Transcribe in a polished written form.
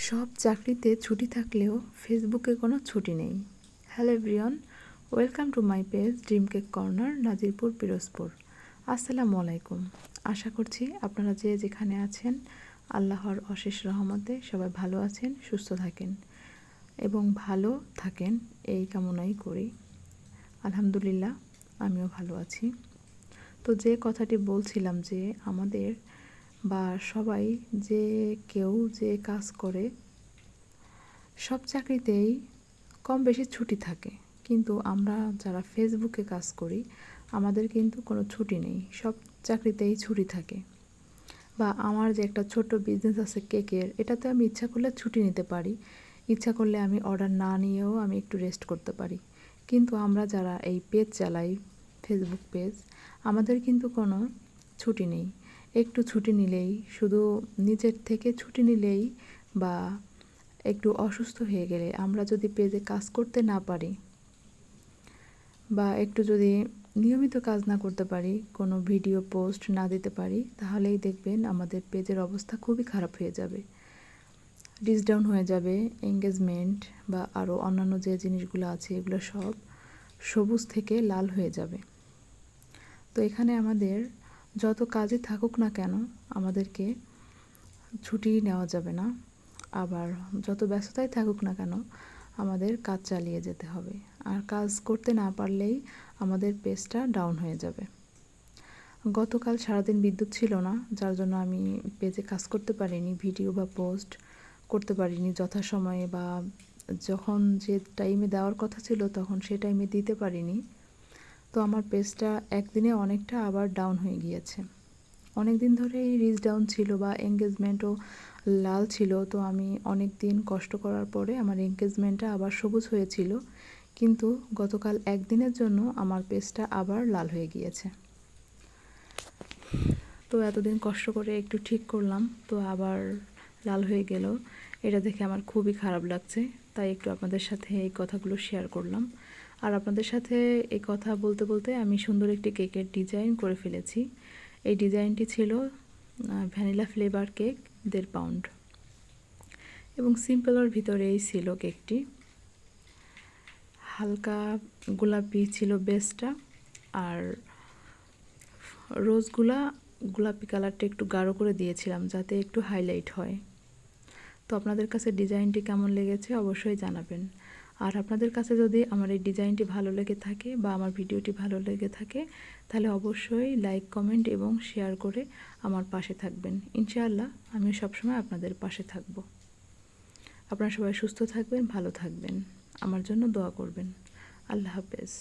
সব চাকরিতে ছুটি থাকলেও ফেসবুকে কোনো ছুটি নেই। Hello everyone, welcome to my page dream cake corner, Nazirpur, Pirojpur. আসসালামু আলাইকুম। আশা করছি আপনারা যে যেখানে আছেন আল্লাহর অশেষ রহমতে সবাই ভালো আছেন, সুস্থ থাকেন এবং ভালো থাকেন এই কামনাই করি। আলহামদুলিল্লাহ, আমিও ভালো আছি। তো যে কথাটি বলছিলাম যে আমাদের বা সবাই যে কেউ যে কাজ করে সব চাকরিতেই কম বেশি ছুটি থাকে, কিন্তু আমরা যারা ফেসবুকে কাজ করি আমাদের কিন্তু কোনো ছুটি নেই, সব চাকরিতেই ছুটি থাকে। বা আমার যে একটা ছোট্ট বিজনেস আছে কেকের, এটাতে আমি ইচ্ছা করলে ছুটি নিতে পারি, ইচ্ছা করলে আমি অর্ডার না নিয়েও আমি একটু রেস্ট করতে পারি। কিন্তু আমরা যারা এই পেজ চালাই, ফেসবুক পেজ, আমাদের কিন্তু কোনো ছুটি নেই। একটু ছুটি নিলেই, শুধু নিজের থেকে ছুটি নিলেই বা একটু অসুস্থ হয়ে গেলে, আমরা যদি পেজে কাজ করতে না পারি বা একটু যদি নিয়মিত কাজ না করতে পারি, কোনো ভিডিও পোস্ট না দিতে পারি, তাহলেই দেখবেন আমাদের পেজের অবস্থা খুবই খারাপ হয়ে যাবে, রিচ ডাউন হয়ে যাবে, এঙ্গেজমেন্ট বা আরও অন্যান্য যে জিনিসগুলো আছে এগুলো সব সবুজ থেকে লাল হয়ে যাবে। তো এখানে আমাদের যত কাজই থাকুক না কেন, আমাদেরকে ছুটি নেওয়া যাবে না। আবার যত ব্যস্ততাই থাকুক না কেন, আমাদের কাজ চালিয়ে যেতে হবে। আর কাজ করতে না পারলেই আমাদের পেজটা ডাউন হয়ে যাবে। গতকাল সারাদিন বিদ্যুৎ ছিল না, যার জন্য আমি পেজে কাজ করতে পারিনি, ভিডিও বা পোস্ট করতে পারিনি যথাসময়ে, বা যখন যে টাইমে দেওয়ার কথা ছিল তখন সে টাইমে দিতে পারিনি। তো আমার পেজটা একদিনে অনেকটা আবার ডাউন হয়ে গিয়েছে। অনেক দিন ধরেই রিচ ডাউন ছিল বা এঙ্গেজমেন্টও লাল ছিল। তো আমি অনেক দিন কষ্ট করার পরে আমার এঙ্গেজমেন্টটা আবার সবুজ হয়েছিল, কিন্তু গতকাল একদিনের জন্য আমার পেজটা আবার লাল হয়ে গিয়েছে। তো এতদিন কষ্ট করে একটু ঠিক করলাম, তো আবার লাল হয়ে গেল। এটা দেখে আমার খুবই খারাপ লাগছে, তাই একটু আপনাদের সাথে এই কথাগুলো শেয়ার করলাম। আর আপনাদের সাথে এই কথা বলতে বলতে আমি সুন্দর একটি কেকের ডিজাইন করে ফেলেছি। এই ডিজাইনটি ছিল ভ্যানিলা ফ্লেভার কেক 1.5 পাউন্ড, এবং সিম্পলের ভিতরেই ছিল কেকটি। হালকা গোলাপি ছিল বেসটা, আর গোলাপি কালারটা একটু গাঢ় করে দিয়েছিলাম যাতে একটু হাইলাইট হয়। তো আপনাদের কাছে ডিজাইনটি কেমন লেগেছে অবশ্যই জানাবেন। আর আপনাদের কাছে যদি আমার এই ডিজাইনটি ভালো লেগে থাকে বা আমার ভিডিওটি ভালো লেগে থাকে, তাহলে অবশ্যই লাইক, কমেন্ট এবং শেয়ার করে আমার পাশে থাকবেন। ইনশাআল্লাহ আমি সবসময় আপনাদের পাশে থাকব। আপনারা সবাই সুস্থ থাকবেন, ভালো থাকবেন, আমার জন্য দোয়া করবেন। আল্লাহ হাফেজ।